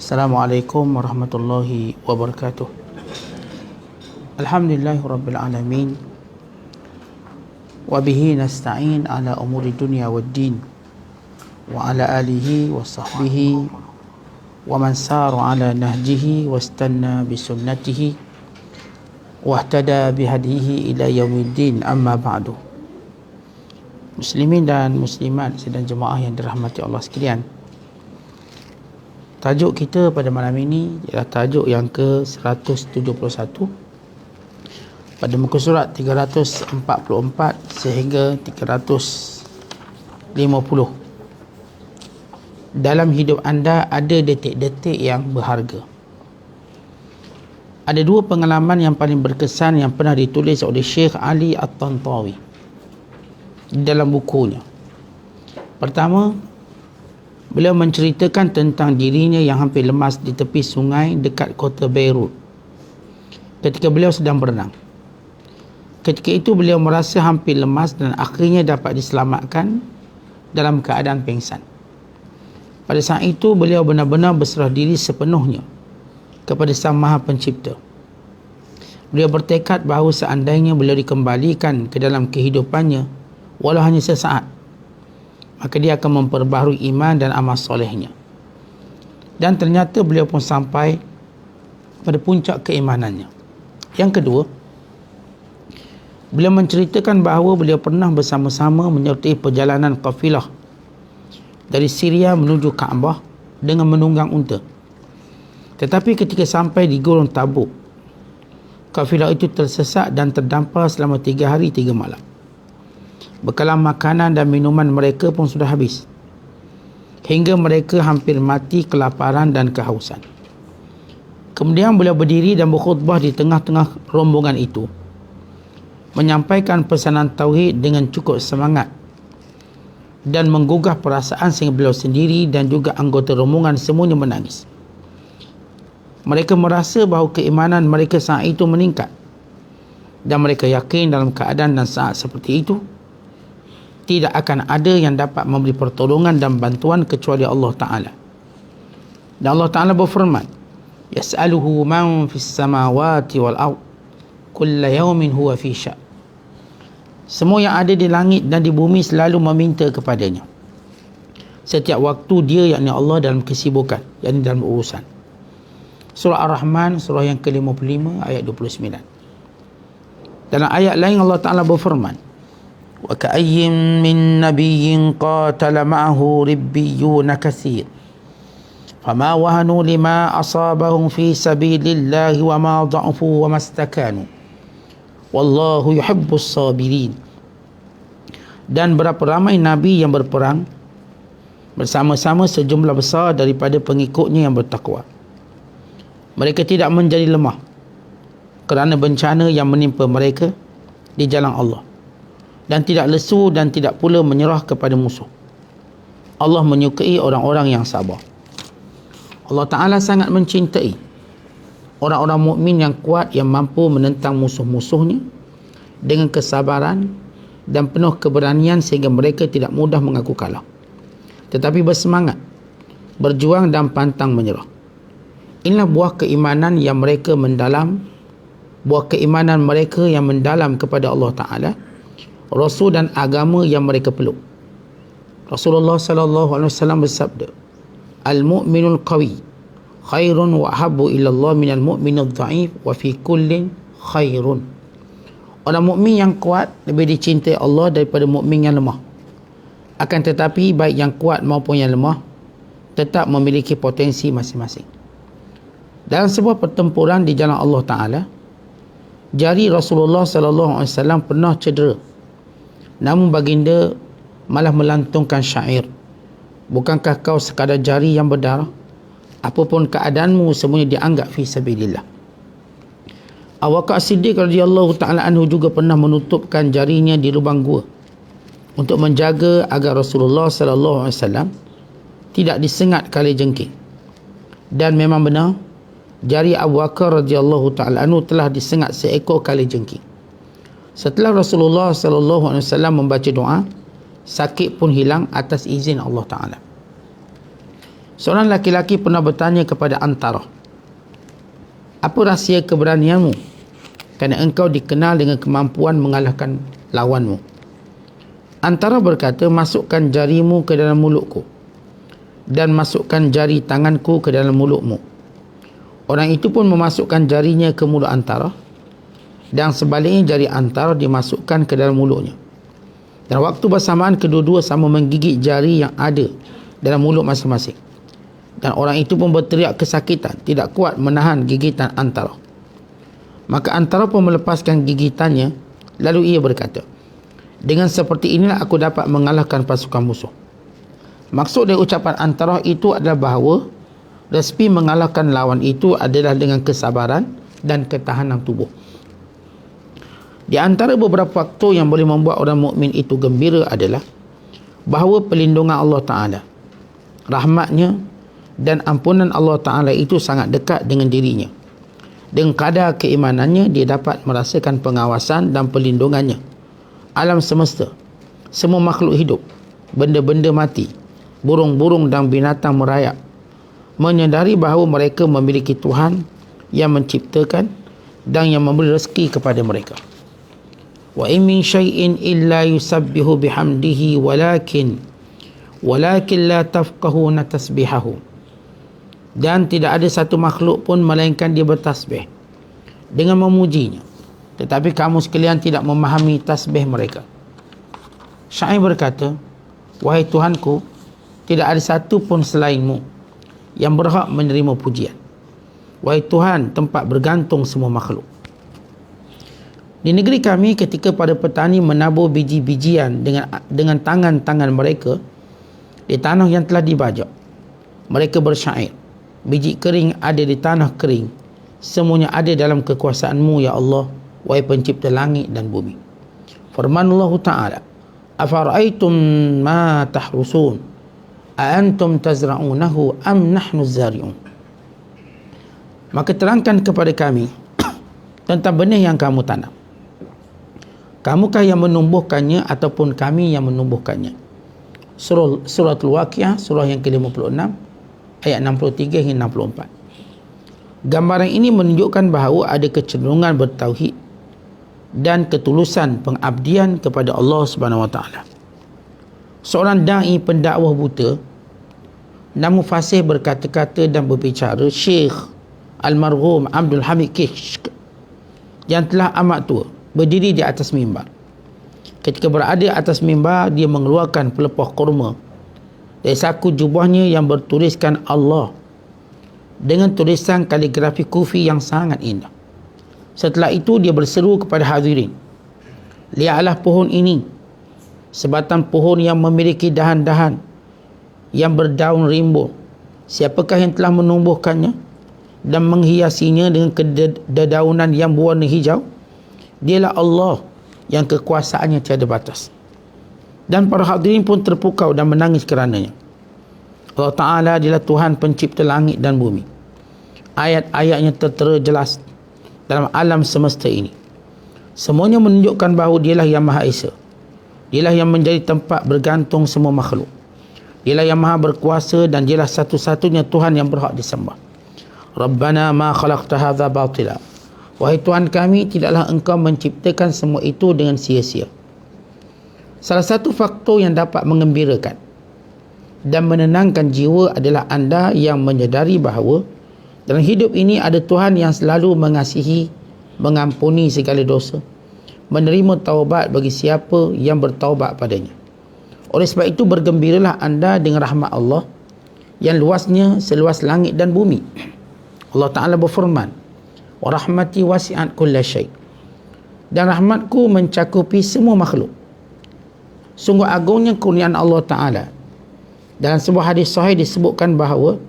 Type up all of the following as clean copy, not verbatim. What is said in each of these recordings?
Assalamualaikum warahmatullahi wabarakatuh. Alhamdulillahirabbil alamin. Wa bihi nasta'in ala umuri dunya waddin. Wa ala alihi wa sahbihi wa man sara ala nahjihi wastanna bi sunnatihi wa ihtada bi hadihi ila yaumiddin. Amma ba'du. Muslimin dan muslimat sedang jemaah yang dirahmati Allah sekalian, tajuk kita pada malam ini ialah tajuk yang ke-171 pada muka surat 344 sehingga 350. Dalam hidup anda ada detik-detik yang berharga. Ada dua pengalaman yang paling berkesan yang pernah ditulis oleh Syekh Ali At-Tantawi dalam bukunya. Pertama, beliau menceritakan tentang dirinya yang hampir lemas di tepi sungai dekat kota Beirut ketika beliau sedang berenang. Ketika itu beliau merasa hampir lemas dan akhirnya dapat diselamatkan dalam keadaan pingsan. Pada saat itu beliau benar-benar berserah diri sepenuhnya kepada Sang Maha Pencipta. Beliau bertekad bahawa seandainya beliau dikembalikan ke dalam kehidupannya walau hanya sesaat, maka dia akan memperbaharui iman dan amal solehnya. Dan ternyata beliau pun sampai pada puncak keimanannya. Yang kedua, beliau menceritakan bahawa beliau pernah bersama-sama menyertai perjalanan kafilah dari Syria menuju Kaabah dengan menunggang unta. Tetapi ketika sampai di Gurun Tabuk, kafilah itu tersesat dan terdampar selama 3 hari 3 malam. Bekalan makanan dan minuman mereka pun sudah habis, hingga mereka hampir mati kelaparan dan kehausan. Kemudian beliau berdiri dan berkhutbah di tengah-tengah rombongan itu, menyampaikan pesanan tauhid dengan cukup semangat dan menggugah perasaan sehingga beliau sendiri dan juga anggota rombongan semuanya menangis. Mereka merasa bahawa keimanan mereka saat itu meningkat, dan mereka yakin dalam keadaan dan saat seperti itu tidak akan ada yang dapat memberi pertolongan dan bantuan kecuali Allah Ta'ala. Dan Allah Ta'ala berfirman, yas'aluhu man fis samawati wal ard kulla yawmin huwa fi sya'. Semua yang ada di langit dan di bumi selalu meminta kepadanya. Setiap waktu dia, yakni Allah, dalam kesibukan, yakni dalam urusan. Surah Ar-Rahman, surah yang ke-55 ayat 29. Dalam ayat lain Allah Ta'ala berfirman, wa ka'ayyin min nabiyyin qatala ma'ahu ribbiyun katsir fama wahanu lima asabahum fi sabilillahi wa ma dha'fu wa mastakanu wallahu yuhibbus sabirin. Dan berapa ramai nabi yang berperang bersama-sama sejumlah besar daripada pengikutnya yang bertakwa. Mereka tidak menjadi lemah kerana bencana yang menimpa mereka di jalan Allah, dan tidak lesu dan tidak pula menyerah kepada musuh. Allah menyukai orang-orang yang sabar. Allah Ta'ala sangat mencintai orang-orang mukmin yang kuat, yang mampu menentang musuh-musuhnya dengan kesabaran dan penuh keberanian sehingga mereka tidak mudah mengaku kalah, tetapi bersemangat, berjuang dan pantang menyerah. Inilah buah keimanan yang mereka mendalam, buah keimanan mereka yang mendalam kepada Allah Ta'ala, Rasul dan agama yang mereka peluk. Rasulullah sallallahu alaihi wasallam bersabda, al-mu'minul qawi khairun wa ahabbu ila Allah minal mu'minil dha'if wa fi kullin khairun. Orang mukmin yang kuat lebih dicintai Allah daripada mukmin yang lemah. Akan tetapi baik yang kuat maupun yang lemah tetap memiliki potensi masing-masing. Dalam sebuah pertempuran di jalan Allah Ta'ala, jari Rasulullah sallallahu alaihi wasallam pernah cedera. Namun baginda malah melantungkan syair, bukankah kau sekadar jari yang berdarah? Apapun keadaanmu semuanya dianggap fi sabilillah. Abu Bakar Siddiq radhiyallahu ta'ala anhu juga pernah menutupkan jarinya di lubang gua untuk menjaga agar Rasulullah sallallahu alaihi wasallam tidak disengat kali jengking. Dan memang benar, jari Abu Bakar radhiyallahu ta'ala anhu telah disengat seekor kali jengking. Setelah Rasulullah sallallahu alaihi wasallam membaca doa, sakit pun hilang atas izin Allah Ta'ala. Seorang laki-laki pernah bertanya kepada Antara, apa rahsia keberanianmu? Kerana engkau dikenal dengan kemampuan mengalahkan lawanmu. Antara berkata, masukkan jarimu ke dalam mulutku dan masukkan jari tanganku ke dalam mulutmu. Orang itu pun memasukkan jarinya ke mulut Antara dan sebaliknya jari Antara dimasukkan ke dalam mulutnya. Dan waktu bersamaan kedua-dua sama menggigit jari yang ada dalam mulut masing-masing. Dan orang itu pun berteriak kesakitan, tidak kuat menahan gigitan Antara. Maka Antara pun melepaskan gigitannya, lalu ia berkata, dengan seperti inilah aku dapat mengalahkan pasukan musuh. Maksud dari ucapan Antara itu adalah bahawa resmi mengalahkan lawan itu adalah dengan kesabaran dan ketahanan tubuh. Di antara beberapa faktor yang boleh membuat orang mukmin itu gembira adalah bahawa perlindungan Allah Ta'ala, rahmatnya dan ampunan Allah Ta'ala itu sangat dekat dengan dirinya. Dengan kadar keimanannya, dia dapat merasakan pengawasan dan perlindungannya. Alam semesta, semua makhluk hidup, benda-benda mati, burung-burung dan binatang merayap, menyadari bahawa mereka memiliki Tuhan yang menciptakan dan yang memberi rezeki kepada mereka. Wa in min syai'in illa yusabbihu bihamdihi walakin la tafqahuna tasbihahu. Dan tidak ada satu makhluk pun melainkan dia bertasbih dengan memujinya, tetapi kamu sekalian tidak memahami tasbih mereka. Syair berkata, wahai Tuhanku, tidak ada satu pun selainmu yang berhak menerima pujian. Wahai Tuhan, tempat bergantung semua makhluk. Di negeri kami, ketika para petani menabur biji-bijian dengan tangan-tangan mereka di tanah yang telah dibajak, mereka bersyair, biji kering ada di tanah kering, semuanya ada dalam kekuasaan-Mu ya Allah, wahai pencipta langit dan bumi. Firman Allah Ta'ala, afara'aitum ma tahrusun a antum tazra'unahu am nahnu zari'un. Maka terangkan kepada kami tentang benih yang kamu tanam. Kamukah yang menumbuhkannya ataupun kami yang menumbuhkannya? Suratul Waqiah, surah yang ke-56, ayat 63 hingga 64. Gambaran ini menunjukkan bahawa ada kecenderungan bertauhid dan ketulusan pengabdian kepada Allah Subhanahu Wa Taala. Seorang dai pendakwah buta, namun fasih berkata-kata dan berbicara, Syekh Almarhum Abdul Hamid Kishk, yang telah amat tua, berdiri di atas mimbar. Ketika berada atas mimbar, dia mengeluarkan pelepah kurma dari saku jubahnya yang bertuliskan Allah dengan tulisan kaligrafi kufi yang sangat indah. Setelah itu dia berseru kepada hadirin, lihatlah pohon ini, sebatang pohon yang memiliki dahan-dahan yang berdaun rimbun. Siapakah yang telah menumbuhkannya dan menghiasinya dengan dedaunan yang berwarna hijau? Dialah Allah yang kekuasaannya tiada batas. Dan para hadirin pun terpukau dan menangis kerananya. Allah Ta'ala adalah Tuhan pencipta langit dan bumi. Ayat-ayatnya tertera jelas dalam alam semesta ini. Semuanya menunjukkan bahawa dialah yang Maha Esa. Dialah yang menjadi tempat bergantung semua makhluk. Dialah yang Maha berkuasa dan dialah satu-satunya Tuhan yang berhak disembah. Rabbana ma khalaqta hadza batila. Wahai Tuhan kami, tidaklah Engkau menciptakan semua itu dengan sia-sia. Salah satu faktor yang dapat mengembirakan dan menenangkan jiwa adalah anda yang menyadari bahawa dalam hidup ini ada Tuhan yang selalu mengasihi, mengampuni segala dosa, menerima taubat bagi siapa yang bertaubat padanya. Oleh sebab itu, bergembiralah anda dengan rahmat Allah yang luasnya seluas langit dan bumi. Allah Ta'ala berfirman, wa rahmati wasi'at kulla syai', dan rahmatku mencakupi semua makhluk. Sungguh agungnya kurniaan Allah Ta'ala. Dalam sebuah hadis sahih disebutkan bahawa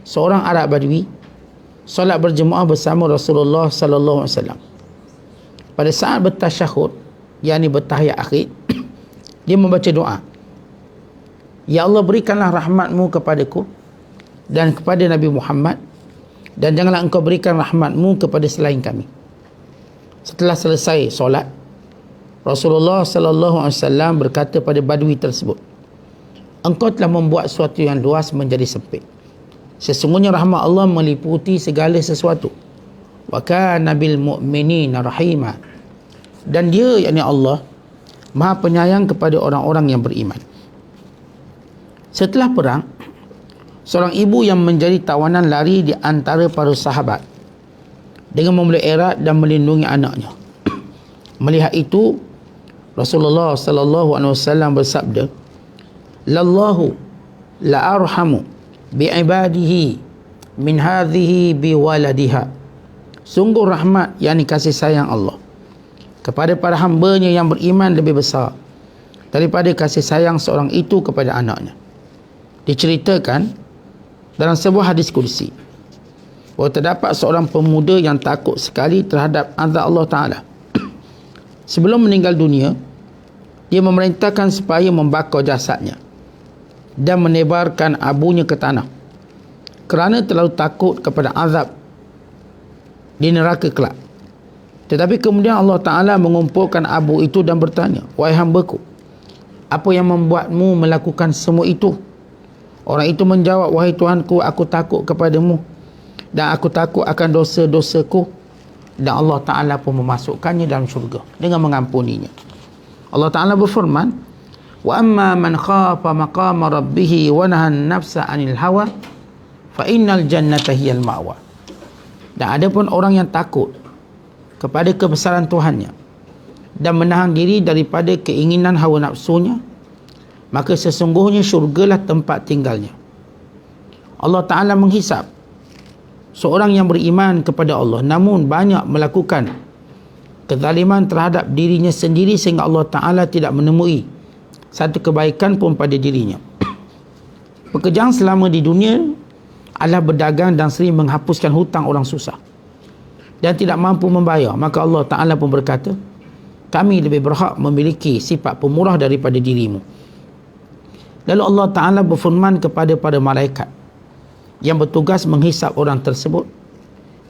seorang Arab Badui solat berjemaah bersama Rasulullah sallallahu alaihi wasallam. Pada saat bertasyahud, yakni bertahiyat akhir, dia membaca doa, ya Allah, berikanlah rahmatmu kepadaku dan kepada Nabi Muhammad, dan janganlah Engkau berikan rahmatmu kepada selain kami. Setelah selesai solat, Rasulullah sallallahu alaihi wasallam berkata pada badui tersebut, engkau telah membuat suatu yang luas menjadi sempit. Sesungguhnya rahmat Allah meliputi segala sesuatu. Wa kana bil mu'minina rahima. Dan dia, yakni Allah, Maha penyayang kepada orang-orang yang beriman. Setelah perang, seorang ibu yang menjadi tawanan lari di antara para sahabat dengan memulai erat dan melindungi anaknya. Melihat itu, Rasulullah sallallahu alaihi wasallam bersabda, "Lallahu la arhamu bi ibadihi min hadhihi bi waladiha." Sungguh rahmat, yakni kasih sayang Allah kepada para hambanya yang beriman lebih besar daripada kasih sayang seorang itu kepada anaknya. Diceritakan dalam sebuah hadis kursi bahawa terdapat seorang pemuda yang takut sekali terhadap azab Allah Ta'ala. Sebelum meninggal dunia, dia memerintahkan supaya membakar jasadnya dan menebarkan abunya ke tanah kerana terlalu takut kepada azab di neraka kelak. Tetapi kemudian Allah Ta'ala mengumpulkan abu itu dan bertanya, "Wahai hambaku, apa yang membuatmu melakukan semua itu?" Orang itu menjawab, "Wahai Tuhanku, aku takut kepadamu dan aku takut akan dosa-dosaku." Dan Allah Ta'ala pun memasukkannya dalam syurga dengan mengampuninya. Allah Ta'ala berfirman, "Wa amma man khafa maqama rabbih wa nahan nafsa 'anil hawa fa innal jannata hiyal ma'wa." Dan ada pun orang yang takut kepada kebesaran Tuhannya dan menahan diri daripada keinginan hawa nafsunya, maka sesungguhnya syurgalah tempat tinggalnya. Allah Ta'ala menghisap seorang yang beriman kepada Allah namun banyak melakukan kezaliman terhadap dirinya sendiri sehingga Allah Ta'ala tidak menemui satu kebaikan pun pada dirinya. Pekerjaan selama di dunia adalah berdagang dan sering menghapuskan hutang orang susah dan tidak mampu membayar. Maka Allah Ta'ala pun berkata, "Kami lebih berhak memiliki sifat pemurah daripada dirimu." Lalu Allah Ta'ala berfirman kepada para malaikat yang bertugas menghisap orang tersebut,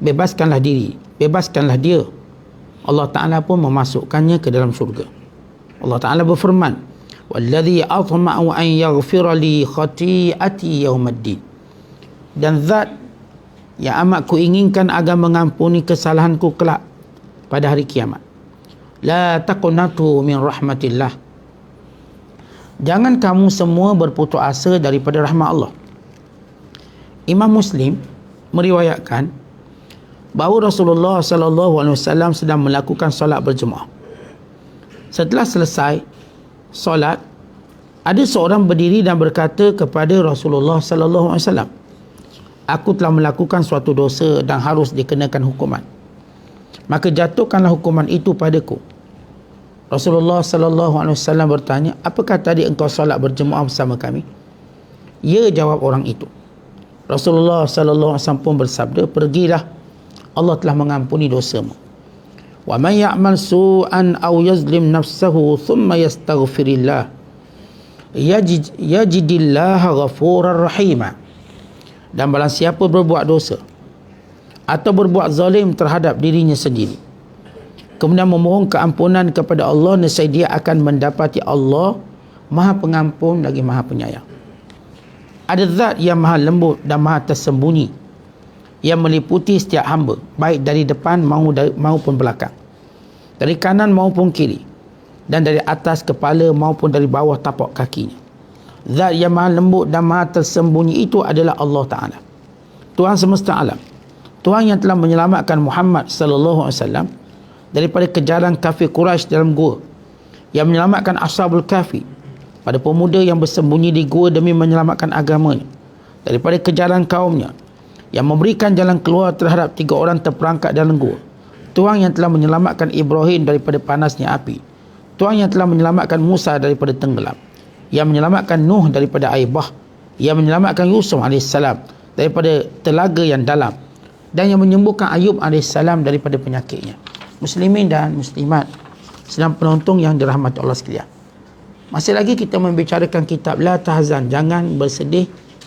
"Bebaskanlah diri, bebaskanlah dia." Allah Ta'ala pun memasukkannya ke dalam syurga. Allah Ta'ala berfirman, "Walladhi atma'u an yaghfira li khati'ati yawmaddin." Dan zat yang amat kuinginkan agar mengampuni kesalahanku kelak pada hari kiamat. La taqnatu min rahmatillah. Jangan kamu semua berputus asa daripada rahmat Allah. Imam Muslim meriwayatkan bahawa Rasulullah sallallahu alaihi wasallam sedang melakukan solat berjemaah. Setelah selesai solat, ada seorang berdiri dan berkata kepada Rasulullah sallallahu alaihi wasallam, "Aku telah melakukan suatu dosa dan harus dikenakan hukuman. Maka jatuhkanlah hukuman itu padaku." Rasulullah sallallahu alaihi wasallam bertanya, "Apakah tadi engkau solat berjemaah bersama kami?" "Ya," jawab orang itu. Rasulullah sallallahu alaihi wasallam pun bersabda, "Pergilah, Allah telah mengampuni dosamu. Wa man ya'mal su'an aw yazlim nafsahu thumma yastaghfirillah yajidillaha ghafurar rahima." Dan barang siapa berbuat dosa atau berbuat zalim terhadap dirinya sendiri, kemudian memohon keampunan kepada Allah, nescaya dia akan mendapati Allah Maha Pengampun lagi Maha Penyayang. Ada zat yang maha lembut dan maha tersembunyi yang meliputi setiap hamba, baik dari depan maupun belakang, dari kanan maupun kiri, dan dari atas kepala maupun dari bawah tapak kakinya. Zat yang maha lembut dan maha tersembunyi itu adalah Allah Ta'ala, Tuhan semesta alam, Tuhan yang telah menyelamatkan Muhammad sallallahu alaihi wasallam daripada kejaran kafir Quraisy dalam gua, yang menyelamatkan Ashabul Kahfi, pada pemuda yang bersembunyi di gua demi menyelamatkan agamanya daripada kejaran kaumnya, yang memberikan jalan keluar terhadap 3 orang terperangkap dalam gua. Tuhan yang telah menyelamatkan Ibrahim daripada panasnya api, Tuhan yang telah menyelamatkan Musa daripada tenggelam, yang menyelamatkan Nuh daripada air bah, yang menyelamatkan Yusuf AS daripada telaga yang dalam, dan yang menyembuhkan Ayub AS daripada penyakitnya. Muslimin dan muslimat sedang penonton yang dirahmati Allah sekalian, masih lagi kita membicarakan kitab La Tahzan, jangan bersedih,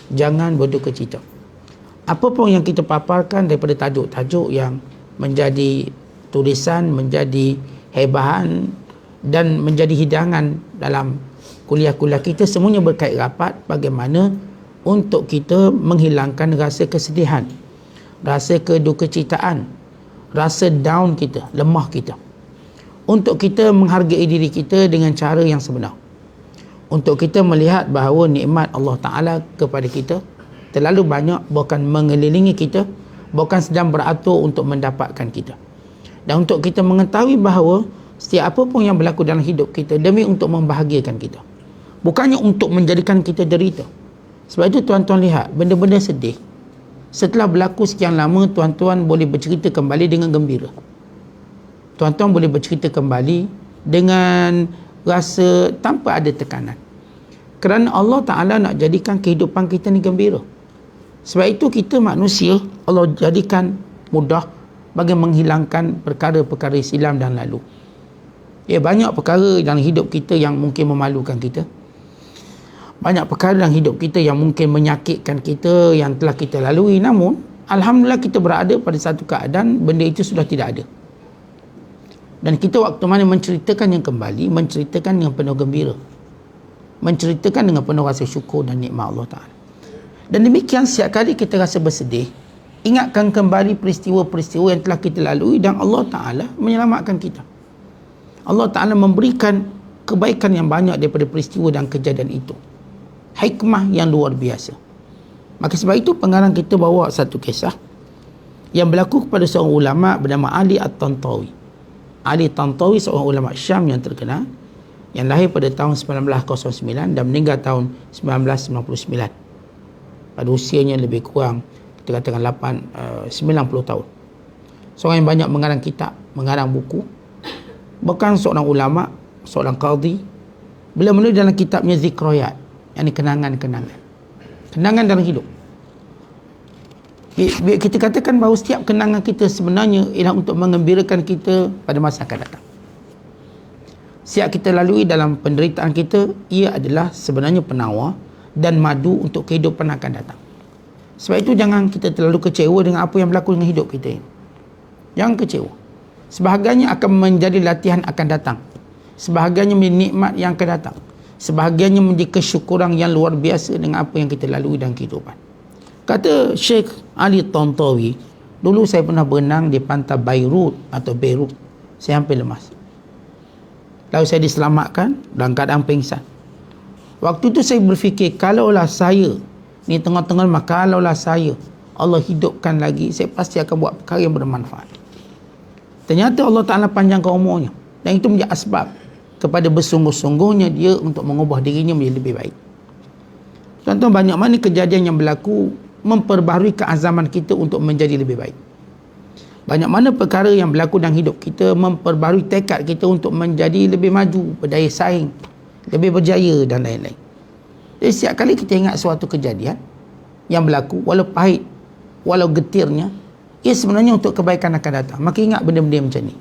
jangan berduka cita. Apa pun yang kita paparkan daripada tajuk-tajuk yang menjadi tulisan, menjadi hebahan dan menjadi hidangan dalam kuliah-kuliah kita, semuanya berkait rapat bagaimana untuk kita menghilangkan rasa kesedihan, rasa kedukecitaan, rasa down kita, lemah kita. Untuk kita menghargai diri kita dengan cara yang sebenar. Untuk kita melihat bahawa nikmat Allah Ta'ala kepada kita terlalu banyak, bukan mengelilingi kita, bukan sedang beratur untuk mendapatkan kita. Dan untuk kita mengetahui bahawa setiap apa pun yang berlaku dalam hidup kita demi untuk membahagiakan kita, bukannya untuk menjadikan kita derita. Sebab itu tuan-tuan lihat, benda-benda sedih setelah berlaku sekian lama, tuan-tuan boleh bercerita kembali dengan gembira. Tuan-tuan boleh bercerita kembali dengan rasa tanpa ada tekanan. Kerana Allah Ta'ala nak jadikan kehidupan kita ni gembira. Sebab itu kita manusia, Allah jadikan mudah bagi menghilangkan perkara-perkara silam dan lalu. Ya, banyak perkara dalam hidup kita yang mungkin memalukan kita. Banyak perkara dalam hidup kita yang mungkin menyakitkan kita, yang telah kita lalui. Namun, alhamdulillah kita berada pada satu keadaan benda itu sudah tidak ada. Dan kita waktu mana menceritakan yang kembali, menceritakan dengan penuh gembira, menceritakan dengan penuh rasa syukur dan nikmat Allah Ta'ala. Dan demikian setiap kali kita rasa bersedih, ingatkan kembali peristiwa-peristiwa yang telah kita lalui dan Allah Ta'ala menyelamatkan kita. Allah Ta'ala memberikan kebaikan yang banyak daripada peristiwa dan kejadian itu. Hikmah yang luar biasa. Maka sebab itu pengarang kita bawa satu kisah yang berlaku kepada seorang ulama bernama Ali At-Tantawi. Ali Tantawi seorang ulama Syam yang terkenal, yang lahir pada tahun 1909 dan meninggal tahun 1999. Pada usianya lebih kurang, kita katakan 90 tahun. Seorang yang banyak mengarang kitab, mengarang buku. Bukan seorang ulama, seorang qadhi. Beliau menulis dalam kitabnya Zikrayat, yang kenangan-kenangan. Kenangan dalam hidup. Kita katakan bahawa setiap kenangan kita sebenarnya ialah untuk mengembirakan kita pada masa akan datang. Setiap kita lalui dalam penderitaan kita, ia adalah sebenarnya penawar dan madu untuk kehidupan akan datang. Sebab itu jangan kita terlalu kecewa dengan apa yang berlaku dengan hidup kita ini. Jangan kecewa. Sebahagiannya akan menjadi latihan akan datang. Sebahagiannya menjadi nikmat yang akan datang. Sebahagiannya menjadi kesyukuran yang luar biasa dengan apa yang kita lalui dalam kehidupan. Kata Syekh Ali Tantawi, dulu saya pernah berenang di pantai Beirut atau Beirut. Saya hampir lemas. Lalu saya diselamatkan dalam keadaan pingsan. Waktu itu saya berfikir, kalaulah saya ni tengah-tengah, maka kalaulah saya Allah hidupkan lagi, saya pasti akan buat perkara yang bermanfaat. Ternyata Allah Ta'ala panjangkan umurnya, dan itu menjadi asbab kepada bersungguh-sungguhnya dia untuk mengubah dirinya menjadi lebih baik. Tuan-tuan, banyak mana kejadian yang berlaku memperbaharui keazaman kita untuk menjadi lebih baik. Banyak mana perkara yang berlaku dalam hidup kita memperbaharui tekad kita untuk menjadi lebih maju, berdaya saing, lebih berjaya dan lain-lain. Jadi setiap kali kita ingat suatu kejadian yang berlaku, walau pahit, walau getirnya, ia sebenarnya untuk kebaikan akan datang. Maka ingat benda-benda macam ni.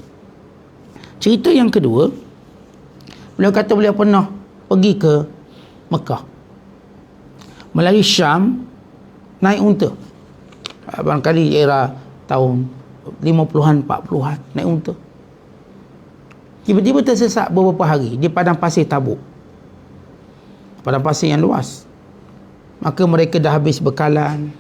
Cerita yang kedua, beliau kata beliau pernah pergi ke Mekah melalui Syam, naik unta. Barangkali era tahun 50-an, 40-an, naik unta. Tiba-tiba tersesat beberapa hari di padang pasir Tabuk. Padang pasir yang luas. Maka mereka dah habis bekalan,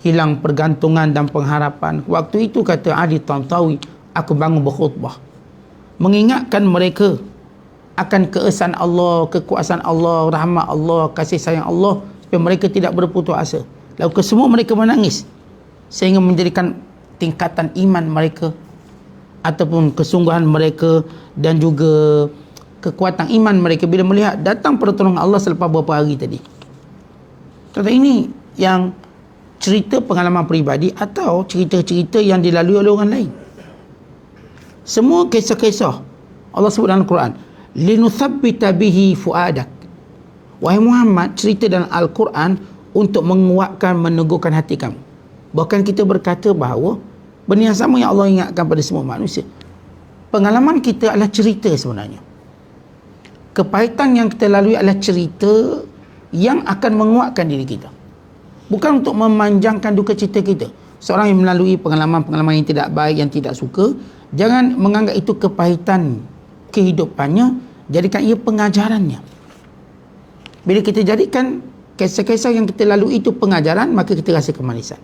hilang pergantungan dan pengharapan. Waktu itu kata Ali Tantawi, aku bangun berkhutbah, mengingatkan mereka akan keesaan Allah, kekuasaan Allah, rahmat Allah, kasih sayang Allah, supaya mereka tidak berputus asa. Lalu kesemua mereka menangis, sehingga menjadikan tingkatan iman mereka ataupun kesungguhan mereka dan juga kekuatan iman mereka bila melihat datang pertolongan Allah selepas beberapa hari tadi. Kata ini yang cerita pengalaman peribadi atau cerita-cerita yang dilalui oleh orang lain. Semua kisah-kisah Allah sebut dalam Al-Quran, linuthabbita bihi fuadak. Wahai Muhammad, cerita dalam Al-Quran untuk menguatkan, meneguhkan hati kamu. Bahkan kita berkata bahawa benda yang sama yang Allah ingatkan pada semua manusia. Pengalaman kita adalah cerita sebenarnya. Kepahitan yang kita lalui adalah cerita yang akan menguatkan diri kita. Bukan untuk memanjangkan duka cita kita. Seorang yang melalui pengalaman-pengalaman yang tidak baik, yang tidak suka, jangan menganggap itu kepahitan kehidupannya, jadikan ia pengajarannya. Bila kita jadikan kisah-kisah yang kita lalui itu pengajaran, maka kita rasa kemanisan.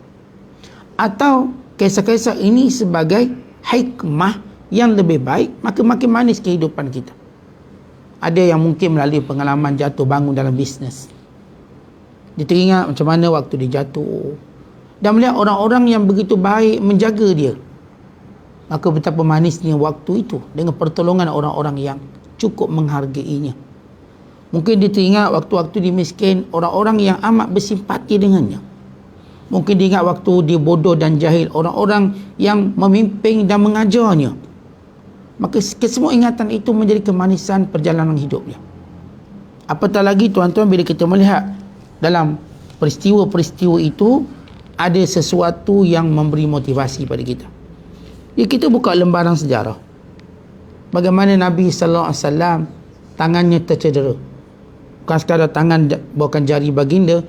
Atau kisah-kisah ini sebagai hikmah yang lebih baik, maka makin manis kehidupan kita. Ada yang mungkin melalui pengalaman jatuh bangun dalam bisnes, dia teringat macam mana waktu dia jatuh dan melihat orang-orang yang begitu baik menjaga dia, maka betapa manisnya waktu itu dengan pertolongan orang-orang yang cukup menghargainya. Mungkin dia teringat waktu-waktu dia miskin, orang-orang yang amat bersimpati dengannya. Mungkin dia ingat waktu dia bodoh dan jahil, orang-orang yang memimpin dan mengajarnya. Maka kesemua ingatan itu menjadi kemanisan perjalanan hidupnya. Apatah lagi tuan-tuan, bila kita melihat dalam peristiwa-peristiwa itu ada sesuatu yang memberi motivasi pada kita. Ya, kita buka lembaran sejarah. Bagaimana Nabi SAW tangannya tercedera. Bukan sekadar tangan, bukan jari baginda,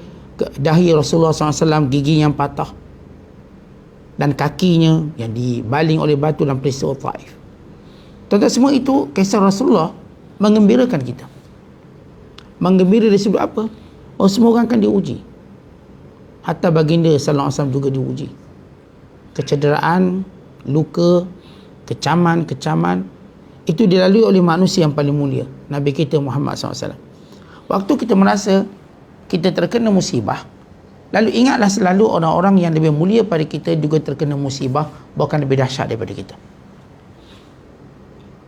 dahi Rasulullah SAW gigi yang patah, dan kakinya yang dibaling oleh batu dalam peristiwa Taif. Tuan-tuan, semua itu kisah Rasulullah mengembirakan kita. Menggembira dari sudut apa? Oh, semua orang akan diuji. Hatta baginda sallallahu alaihi wasallam juga diuji. Kecederaan, luka, kecaman itu dilalui oleh manusia yang paling mulia, Nabi kita Muhammad SAW. Waktu kita merasa kita terkena musibah, lalu ingatlah selalu orang-orang yang lebih mulia pada kita juga terkena musibah, bahkan lebih dahsyat daripada kita,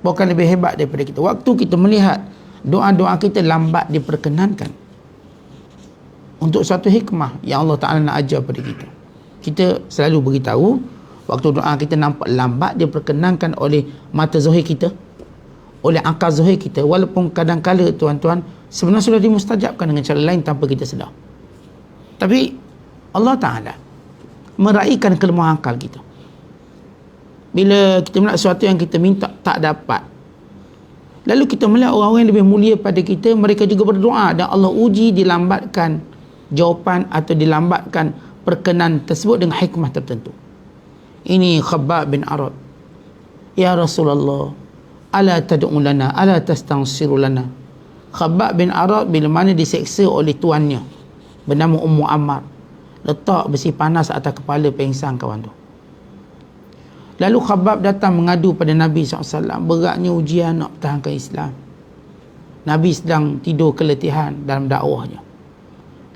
bahkan lebih hebat daripada kita. Waktu kita melihat doa-doa kita lambat diperkenankan untuk suatu hikmah yang Allah Ta'ala nak ajar pada kita, kita selalu beritahu, waktu doa kita nampak lambat diperkenankan oleh mata zahir kita, oleh akal zahir kita, walaupun kadang-kala tuan-tuan sebenarnya sudah dimustajabkan dengan cara lain tanpa kita sedar. Tapi Allah Ta'ala meraihkan kelemahan akal kita. Bila kita melihat sesuatu yang kita minta tak dapat, lalu kita melihat orang-orang yang lebih mulia pada kita, mereka juga berdoa dan Allah uji dilambatkan jawapan atau dilambatkan perkenan tersebut dengan hikmah tertentu. Ini Khabbab bin Arad. Ya Rasulullah, ala tad'u lana, ala tastansiru lana. Khabbab bin Arad bila mana diseksa oleh tuannya bernama Ummu Ammar, letak besi panas atas kepala pengsan kawan tu. Lalu Khabbab datang mengadu pada Nabi SAW, beratnya ujian nak pertahankan Islam. Nabi sedang tidur keletihan dalam dakwahnya.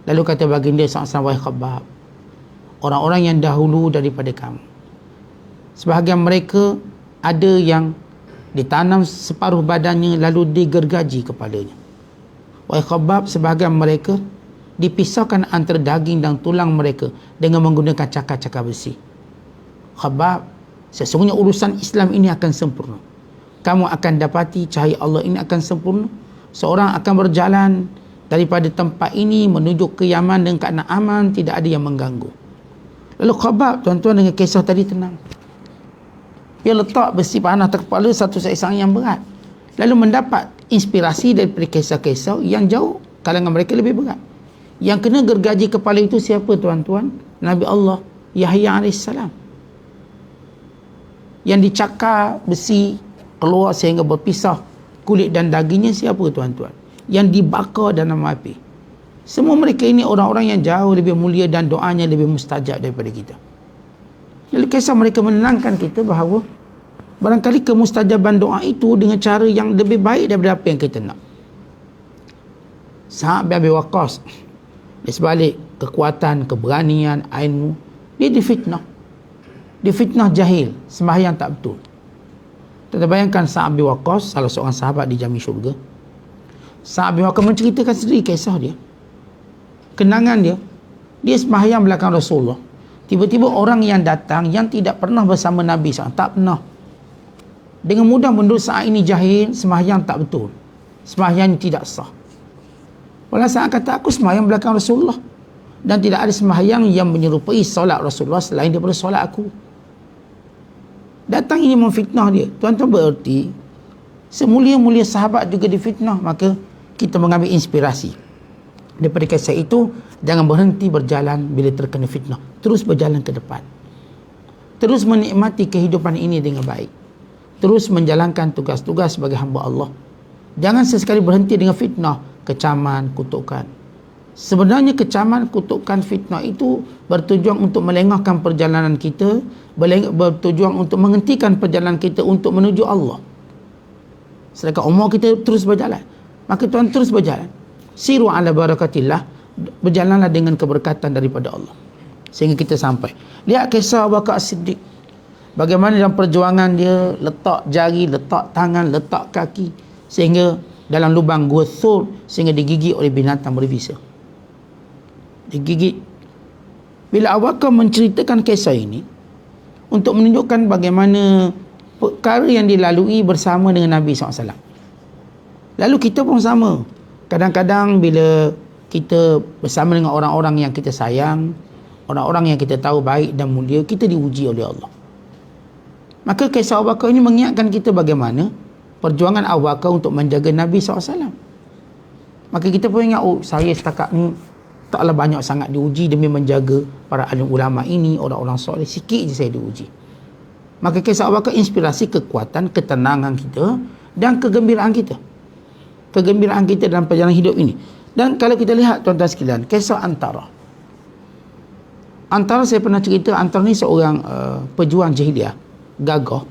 Lalu kata baginda SAW, wahai Khabbab, orang-orang yang dahulu daripada kamu, sebahagian mereka ada yang ditanam separuh badannya lalu digergaji kepalanya. Wahai Khabbab, sebahagian mereka dipisahkan antara daging dan tulang mereka dengan menggunakan cakar-cakar besi. Khabbab, sesungguhnya urusan Islam ini akan sempurna. Kamu akan dapati cahaya Allah ini akan sempurna. Seorang akan berjalan daripada tempat ini menuju ke Yaman dengan keadaan aman, tidak ada yang mengganggu. Lalu Khabbab, tuan-tuan, dengan kisah tadi tenang. Dia letak besi panas atas kepala satu seksang yang berat, lalu mendapat inspirasi daripada kisah-kisah yang jauh kalangan mereka lebih berat. Yang kena gergaji kepala itu siapa tuan-tuan? Nabi Allah Yahya AS. Yang dicakar besi keluar sehingga berpisah kulit dan dagingnya siapa tuan-tuan? Yang dibakar dalam api. Semua mereka ini orang-orang yang jauh lebih mulia dan doanya lebih mustajab daripada kita. Jadi kisah mereka menenangkan kita bahawa barangkali kemustajaban doa itu dengan cara yang lebih baik daripada apa yang kita nak. Sa'ad bin Abi Waqqas, di sebalik kekuatan, keberanian, ilmu, dia difitnah. Difitnah jahil, sembahyang tak betul. Kita bayangkan Sa'ad bin Waqqas, salah seorang sahabat dijamin syurga. Sa'ad bin Waqqas menceritakan sendiri kisah dia, kenangan dia. Dia sembahyang belakang Rasulullah. Tiba-tiba orang yang datang yang tidak pernah bersama Nabi SAW, tak pernah, dengan mudah menuduh Sa'ad ini jahil, sembahyang tak betul, sembahyang tidak sah. Walau Sa'ad kata, aku sembahyang belakang Rasulullah dan tidak ada sembahyang yang menyerupai solat Rasulullah selain daripada solat aku. Datang ini memfitnah dia. Tuan-tuan, bererti semulia-mulia sahabat juga difitnah. Maka kita mengambil inspirasi daripada kisah itu. Jangan berhenti berjalan bila terkena fitnah, terus berjalan ke depan, terus menikmati kehidupan ini dengan baik, terus menjalankan tugas-tugas sebagai hamba Allah. Jangan sesekali berhenti dengan fitnah, kecaman, kutukan. Sebenarnya kecaman, kutukan, fitnah itu bertujuan untuk melengahkan perjalanan kita, bertujuan untuk menghentikan perjalanan kita untuk menuju Allah. Sedangkan umur kita terus berjalan. Maka Tuhan terus berjalan. Siru ala barakatillah, berjalanlah dengan keberkatan daripada Allah. Sehingga kita sampai. Lihat kisah Abu Bakar As-Siddiq. Bagaimana dalam perjuangan dia letak jari, letak tangan, letak kaki sehingga dalam lubang gua Thur, sehingga digigit oleh binatang berbisa. Digigit. Bila Abu Bakar menceritakan kisah ini untuk menunjukkan bagaimana perkara yang dilalui bersama dengan Nabi SAW. Lalu kita pun sama. Kadang-kadang bila kita bersama dengan orang-orang yang kita sayang, orang-orang yang kita tahu baik dan mulia, kita diuji oleh Allah. Maka kisah Abu Bakar ini mengingatkan kita bagaimana perjuangan Abu Bakar untuk menjaga Nabi SAW. Maka kita pun ingat, oh, saya setakat ni taklah banyak sangat diuji demi menjaga para alim ulama ini, orang-orang soleh. Sikit je saya diuji. Maka kisah Abu Bakar inspirasi kekuatan, ketenangan kita dan kegembiraan kita. Kegembiraan kita dalam perjalanan hidup ini. Dan kalau kita lihat tuan-tuan sekalian, kisah Antara. Antara saya pernah cerita, Antara ni seorang pejuang jahiliah, gagah,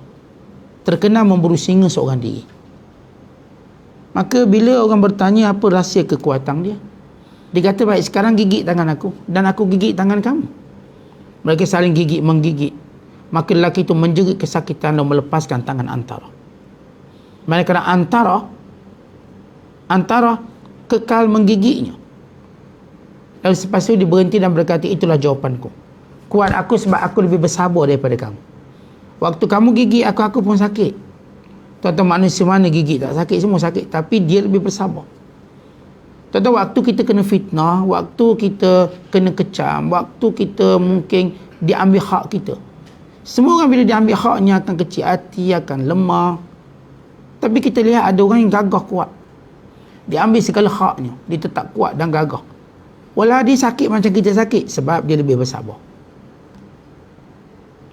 terkenal memburu singa seorang diri. Maka bila orang bertanya apa rahsia kekuatan dia, dia kata, baik, sekarang gigit tangan aku dan aku gigit tangan kamu. Mereka saling gigit menggigit. Maka lelaki itu menjerit kesakitan dan melepaskan tangan Antara. Manakala Antara kekal menggigitnya. Lalu selepas itu dia berhenti dan berkata, itulah jawapanku. Kuat aku sebab aku lebih bersabar daripada kamu. Waktu kamu gigit aku pun sakit. Tuan-tuan, manusia mana gigit tak sakit? Semua sakit. Tapi dia lebih bersabar. Tuan-tuan, waktu kita kena fitnah, waktu kita kena kecam, waktu kita mungkin diambil hak kita. Semua orang bila diambil haknya akan kecil hati, akan lemah. Tapi kita lihat ada orang yang gagah kuat. Dia ambil segala haknya. Dia tetap kuat dan gagah. Walau dia sakit macam kita sakit, sebab dia lebih bersabar.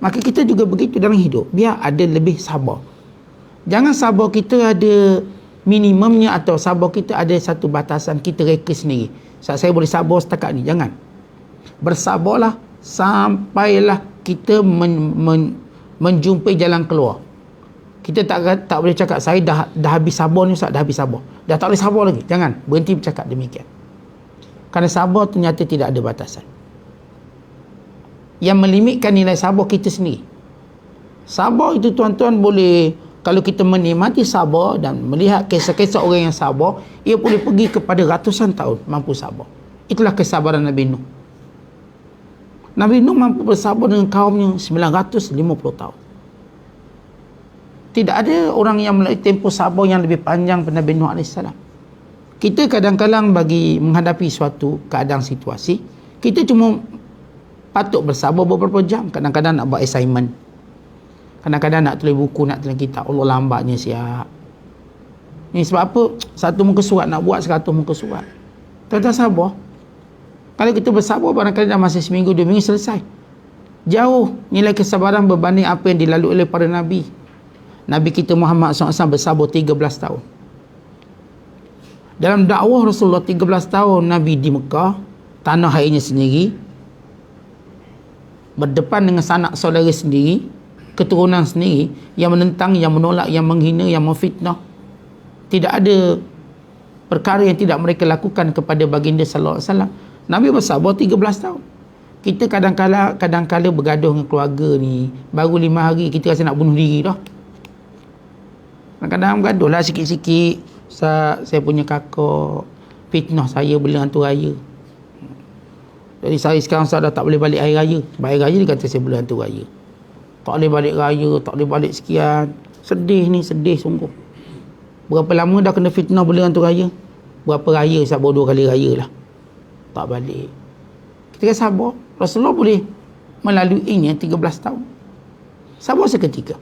Maka kita juga begitu dalam hidup. Biar ada lebih sabar. Jangan sabar kita ada minimumnya, atau sabar kita ada satu batasan, kita reka sendiri. Saya boleh sabar setakat ni. Jangan. Bersabarlah sampailah kita menjumpai jalan keluar. Kita tak boleh cakap, saya dah habis sabar ni Ustaz, dah habis sabar. Dah tak boleh sabar lagi. Jangan. Berhenti bercakap demikian. Kerana sabar ternyata tidak ada batasan. Yang melimitkan nilai sabar kita sendiri. Sabar itu tuan-tuan boleh, kalau kita menikmati sabar dan melihat kisah-kisah orang yang sabar, ia boleh pergi kepada ratusan tahun mampu sabar. Itulah kesabaran Nabi Nuh. Nabi Nuh mampu bersabar dengan kaumnya 950 tahun. Tidak ada orang yang melalui tempoh sabar yang lebih panjang daripada Nabi Nuh AS. Kita kadang-kadang bagi menghadapi suatu keadaan situasi, kita cuma patut bersabar beberapa jam. Kadang-kadang nak buat assignment, kadang-kadang nak tulis buku, nak tulis kitab. Allah, lambatnya siap. Ni sebab apa? Satu muka surat nak buat 100 muka surat. Tuan-tuan sabar. Kalau kita bersabar, barangkali dalam masa seminggu, 2 minggu selesai. Jauh nilai kesabaran berbanding apa yang dilalui oleh para Nabi. Nabi kita Muhammad SAW bersabar 13 tahun. Dalam dakwah Rasulullah 13 tahun Nabi di Mekah, tanah airnya sendiri, berdepan dengan sanak saudara sendiri, keturunan sendiri, yang menentang, yang menolak, yang menghina, yang memfitnah. Tidak ada perkara yang tidak mereka lakukan kepada baginda sallallahu alaihi wasallam. Nabi bersabar 13 tahun. Kita kadang-kala bergaduh dengan keluarga ni, baru 5 hari kita rasa nak bunuh diri dah. Kadang-kadang bergaduh lah sikit-sikit. Saya punya kakak fitnah saya bela hantu raya. Jadi saya sekarang dah tak boleh balik air raya. Sebab air raya dia kata saya bela hantu raya. Tak boleh balik raya, tak boleh balik sekian. Sedih ni, sedih sungguh. Berapa lama dah kena fitnah bela hantu raya? Berapa raya, saya baru 2 kali raya lah. Tak balik. Kita kan sabar. Rasulullah boleh melaluinya 13 tahun. Sabar seketika.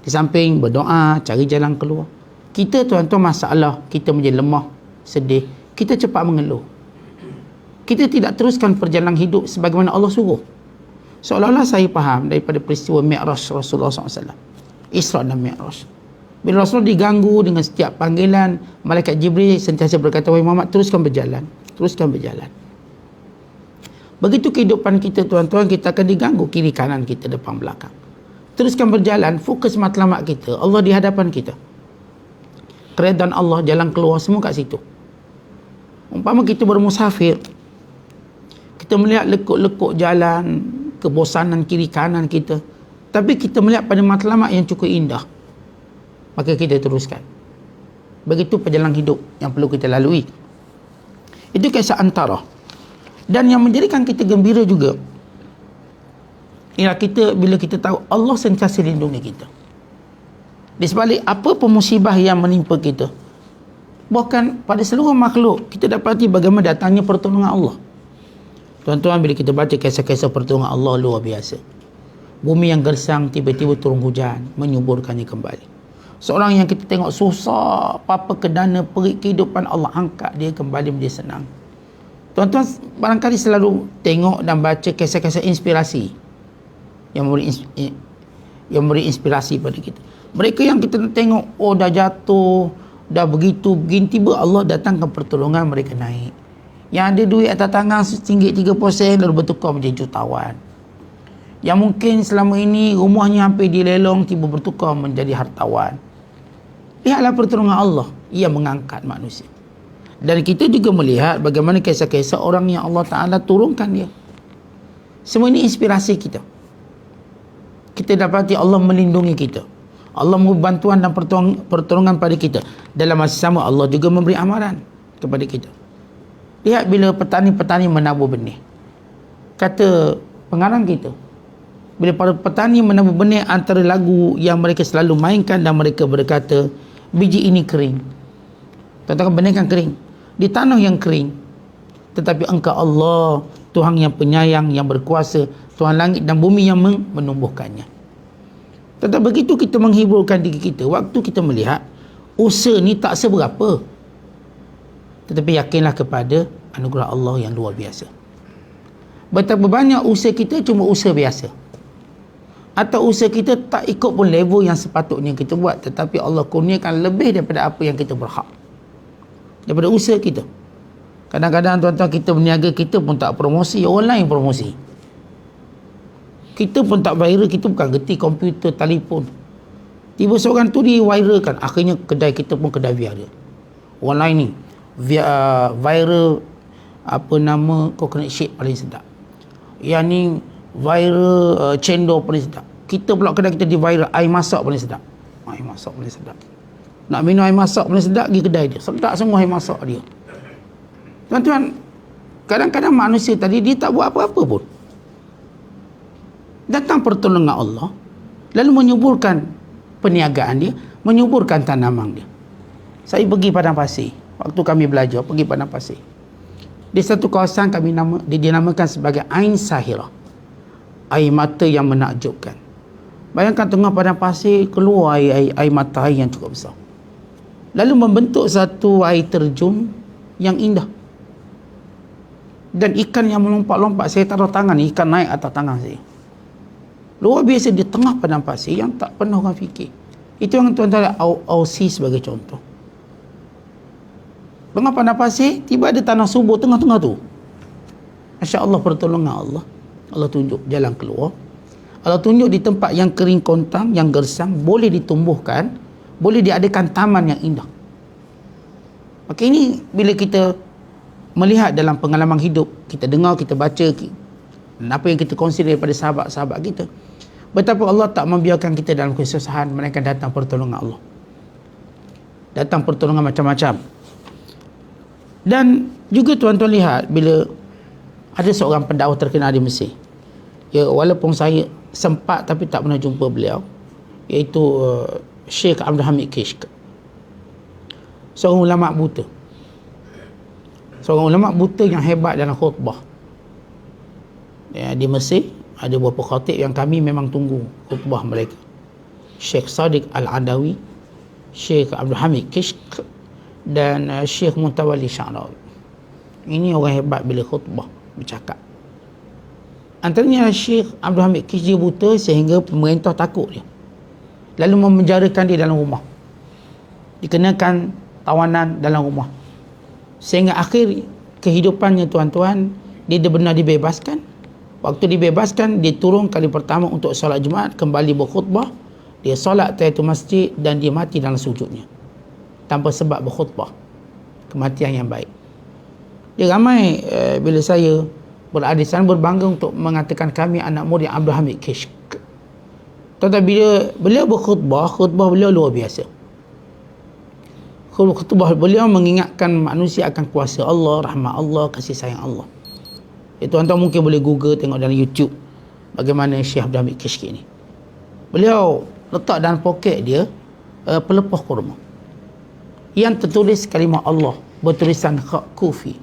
Di samping berdoa, cari jalan keluar. Kita tuan-tuan, masalah kita menjadi lemah, sedih, kita cepat mengeluh. Kita tidak teruskan perjalanan hidup sebagaimana Allah suruh. Seolah-olah saya faham daripada peristiwa Mi'raj Rasulullah SAW, Isra dan Mi'raj. Bila Rasulullah diganggu dengan setiap panggilan, malaikat Jibril sentiasa berkata, wahai Muhammad, teruskan berjalan. Teruskan berjalan. Begitu kehidupan kita tuan-tuan, kita akan diganggu kiri kanan kita, depan belakang. Teruskan berjalan, fokus matlamat kita, Allah di hadapan kita. Keredaan Allah, jalan keluar semua kat situ. Umpama kita bermusafir, kita melihat lekuk-lekuk jalan, kebosanan kiri kanan kita, tapi kita melihat pada matlamat yang cukup indah, maka kita teruskan. Begitu perjalanan hidup yang perlu kita lalui. Itu kisah antara. Dan yang menjadikan kita gembira juga ialah kita, bila kita tahu Allah sentiasa lindungi kita. Di sebalik apa pun musibah yang menimpa kita, bahkan pada seluruh makhluk, kita dapati bagaimana datangnya pertolongan Allah. Tuan-tuan, bila kita baca kisah-kisah pertolongan Allah, luar biasa. Bumi yang gersang, tiba-tiba turun hujan, menyuburkannya kembali. Seorang yang kita tengok susah, apa kedana perik kehidupan, Allah angkat dia kembali menjadi senang. Tuan-tuan barangkali selalu tengok dan baca kisah-kisah inspirasi yang memberi inspirasi pada kita. Mereka yang kita tengok, oh dah jatuh, dah begitu, begini, tiba Allah datangkan pertolongan, mereka naik. Yang ada duit atas tangan RM3 lalu bertukar menjadi jutawan. Yang mungkin selama ini rumahnya hampir dilelong, tiba bertukar menjadi hartawan. Lihatlah pertolongan Allah, ia mengangkat manusia. Dan kita juga melihat bagaimana kisah-kisah orang yang Allah Ta'ala turunkan dia. Semua ini inspirasi kita. Kita dapati Allah melindungi kita, Allah memberi bantuan dan pertolongan pada kita. Dalam masa sama Allah juga memberi amaran kepada kita. Lihat bila petani-petani menabur benih. Kata pengarang kita, bila para petani menabur benih, antara lagu yang mereka selalu mainkan dan mereka berkata, biji ini kering. Katakan benih kan kering, di tanah yang kering, tetapi Engkau Allah, Tuhan yang penyayang, yang berkuasa, Tuhan langit dan bumi yang menumbuhkannya. Tetapi begitu kita menghiburkan diri kita, waktu kita melihat usaha ni tak seberapa, tetapi yakinlah kepada anugerah Allah yang luar biasa. Betapa banyak usaha kita cuma usaha biasa, atau usaha kita tak ikut pun level yang sepatutnya kita buat, tetapi Allah kurniakan lebih daripada apa yang kita berhak, daripada usaha kita. Kadang-kadang tuan-tuan, kita berniaga, kita pun tak promosi, orang lain promosi. Kita pun tak viral, kita bukan gerti komputer, telefon. Tiba seorang tu di-viralkan, akhirnya kedai kita pun kedai viral. Orang lain ni viral apa nama coconut shake paling sedap, yang ni viral cendol paling sedap. Kita pula kedai kita di-viral air masak paling sedap. Air masak paling sedap. Nak minum air masak paling sedap, pergi kedai dia, sedap semua air masak dia. Tuan-tuan, kadang-kadang manusia tadi dia tak buat apa-apa pun, datang pertolongan Allah, lalu menyuburkan perniagaan dia, menyuburkan tanaman dia. Saya pergi padang pasir, waktu kami belajar, pergi padang pasir. Di satu kawasan kami dinamakan sebagai Ain Sahirah, air mata yang menakjubkan. Bayangkan tengah padang pasir, keluar air mata air yang cukup besar, lalu membentuk satu air terjun yang indah. Dan ikan yang melompat-lompat, saya taruh tangan, ikan naik atas tangan saya. Luar biasa, di tengah padang pasir yang tak pernah orang fikir. Itu yang tuan-tuan Aussie sebagai contoh. Tengah padang pasir, tiba ada tanah subur tengah-tengah tu. Masya Allah, pertolongan Allah. Allah tunjuk jalan keluar. Allah tunjuk di tempat yang kering kontang, yang gersang, boleh ditumbuhkan, boleh diadakan taman yang indah. Maka ini bila kita melihat dalam pengalaman hidup, kita dengar, kita baca, dan apa yang kita kongsi daripada sahabat-sahabat kita, betapa Allah tak membiarkan kita dalam kesusahan, melainkan datang pertolongan Allah. Datang pertolongan macam-macam. Dan juga tuan-tuan lihat, bila ada seorang pendakwah terkenal di Mesir, ya, walaupun saya sempat tapi tak pernah jumpa beliau, iaitu Syekh Abdul Hamid Kishk, seorang ulama buta. Seorang ulama buta yang hebat dalam khutbah. Ya, di Mesir ada beberapa khatib yang kami memang tunggu khutbah mereka. Syekh Sadiq Al-Adawi, Syekh Abdul Hamid Kishk, dan Syekh Muntawali Sya'rawi. Ini orang hebat bila khutbah bercakap. Antaranya Syekh Abdul Hamid Kishk, dia buta sehingga pemerintah takut dia, lalu memenjarakan dia dalam rumah, dikenakan tawanan dalam rumah, sehingga akhir kehidupannya tuan-tuan, dia benar dibebaskan. Waktu dibebaskan, dia turun kali pertama untuk solat Jumaat, kembali berkhutbah, dia solat tahiyatul masjid dan dia mati dalam sujudnya tanpa sebab berkhutbah. Kematian yang baik. Dia ramai bila saya berada di sana berbangga untuk mengatakan kami anak murid Abdul Hamid Kishk. Tetapi bila beliau berkhutbah, khutbah beliau luar biasa. Khutbah beliau mengingatkan manusia akan kuasa Allah, rahmat Allah, kasih sayang Allah. Tuan-tuan mungkin boleh Google, tengok dalam YouTube bagaimana Syekh Abdul Hamid Kishki ni. Beliau letak dalam poket dia pelepah kurma yang tertulis kalimah Allah bertulisan khak kufi.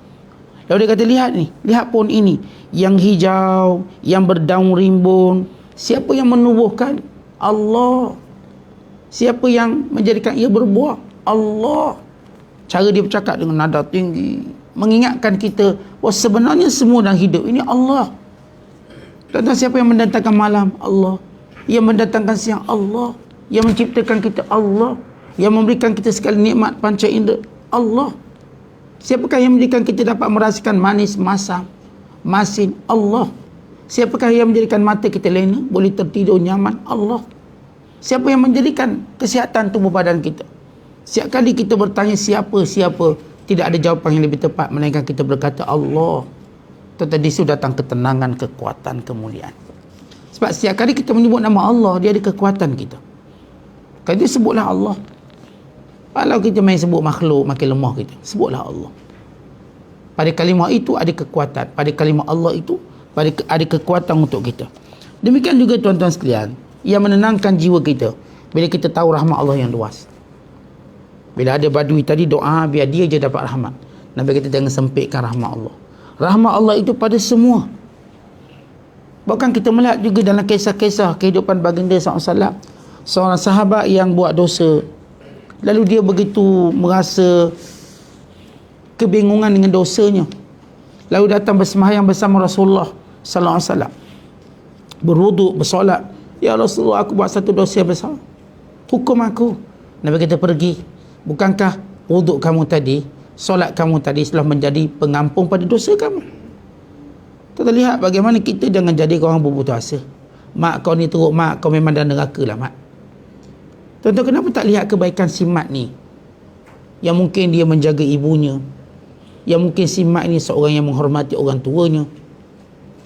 Lalu dia kata, lihat ni, lihat pohon ini yang hijau, yang berdaun rimbun. Siapa yang menubuhkan? Allah. Siapa yang menjadikan ia berbuah? Allah. Cara dia bercakap dengan nada tinggi, mengingatkan kita bahawa sebenarnya semua dalam hidup ini Allah. Tentang siapa yang mendatangkan malam? Allah. Yang mendatangkan siang? Allah. Yang menciptakan kita? Allah. Yang memberikan kita segala nikmat panca indera? Allah. Siapakah yang menjadikan kita dapat merasakan manis, masam, masin? Allah. Siapakah yang menjadikan mata kita lena, boleh tertidur nyaman? Allah. Siapa yang menjadikan kesihatan tubuh badan kita? Setiap kali kita bertanya siapa, tidak ada jawapan yang lebih tepat melainkan kita berkata Allah. Tetapi di situ datang ketenangan, kekuatan, kemuliaan. Sebab setiap kali kita menyebut nama Allah, dia ada kekuatan kita. Kalau dia sebutlah Allah. Kalau kita main sebut makhluk, makin lemah kita. Sebutlah Allah. Pada kalimah itu ada kekuatan. Pada kalimah Allah itu ada kekuatan untuk kita. Demikian juga tuan-tuan sekalian, yang menenangkan jiwa kita bila kita tahu rahmat Allah yang luas. Bila ada badui tadi doa biar dia je dapat rahmat. Nabi kita jangan sempitkan rahmat Allah. Rahmat Allah itu pada semua. Bahkan kita melihat juga dalam kisah-kisah kehidupan baginda SAW, seorang sahabat yang buat dosa, lalu dia begitu merasa kebingungan dengan dosanya, lalu datang bersembahyang bersama Rasulullah sallallahu alaihi wasallam, berwuduk, bersolat. Ya Rasulullah, aku buat satu dosa besar, hukum aku. Nabi kita pergi. Bukankah wuduk kamu tadi, solat kamu tadi telah menjadi pengampun pada dosa kamu? Kita lihat bagaimana kita jangan jadi orang berputus asa. Mak kau ni teruk, mak kau memang dah neraka lah mak. Tuan-tuan, kenapa tak lihat kebaikan si mat ni? Yang mungkin dia menjaga ibunya, yang mungkin si mat ni seorang yang menghormati orang tuanya.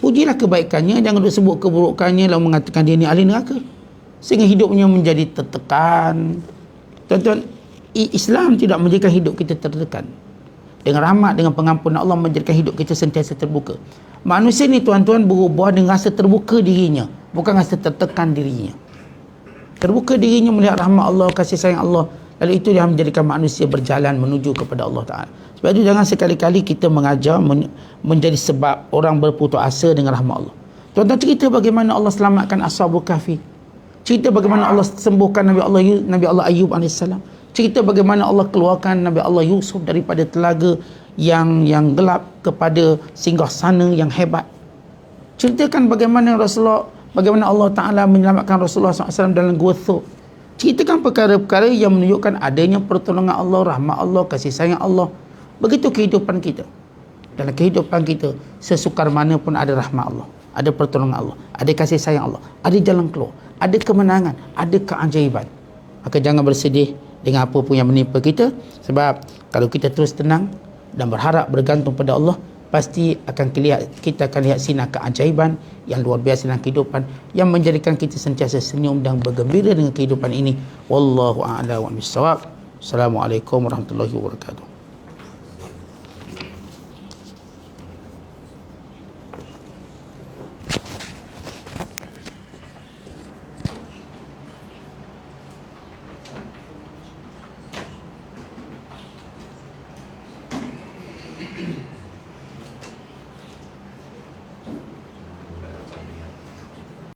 Pujilah kebaikannya, jangan duk sebut keburukannya lalu mengatakan dia ni ahli neraka, sehingga hidupnya menjadi tertekan. Tuan-tuan, Islam tidak menjadikan hidup kita tertekan. Dengan rahmat, dengan pengampunan Allah menjadikan hidup kita sentiasa terbuka. Manusia ni tuan-tuan berubah dengan rasa terbuka dirinya, bukan rasa tertekan dirinya. Terbuka dirinya melihat rahmat Allah, kasih sayang Allah, lalu itu yang menjadikan manusia berjalan menuju kepada Allah Ta'ala. Sebab itu jangan sekali-kali kita mengajar menjadi sebab orang berputus asa dengan rahmat Allah. Tuan-tuan, cerita bagaimana Allah selamatkan Ashabul Kahfi. Cerita bagaimana Allah sembuhkan Nabi Allah Ayub AS. Cerita bagaimana Allah keluarkan Nabi Allah Yusuf daripada telaga yang gelap kepada singgahsana yang hebat. Ceritakan bagaimana Allah Ta'ala menyelamatkan Rasulullah SAW dalam Gua Thur. Ceritakan perkara-perkara yang menunjukkan adanya pertolongan Allah, rahmat Allah, kasih sayang Allah. Begitu kehidupan kita. Dalam kehidupan kita, sesukar mana pun ada rahmat Allah, ada pertolongan Allah, ada kasih sayang Allah, ada jalan keluar, ada kemenangan, ada keajaiban. Maka jangan bersedih dengan apa pun yang menimpa kita. Sebab kalau kita terus tenang dan berharap bergantung pada Allah, pasti kita akan lihat sinar keajaiban yang luar biasa dalam kehidupan, yang menjadikan kita sentiasa senyum dan bergembira dengan kehidupan ini. Wallahu a'lam bishawab. Assalamualaikum warahmatullahi wabarakatuh.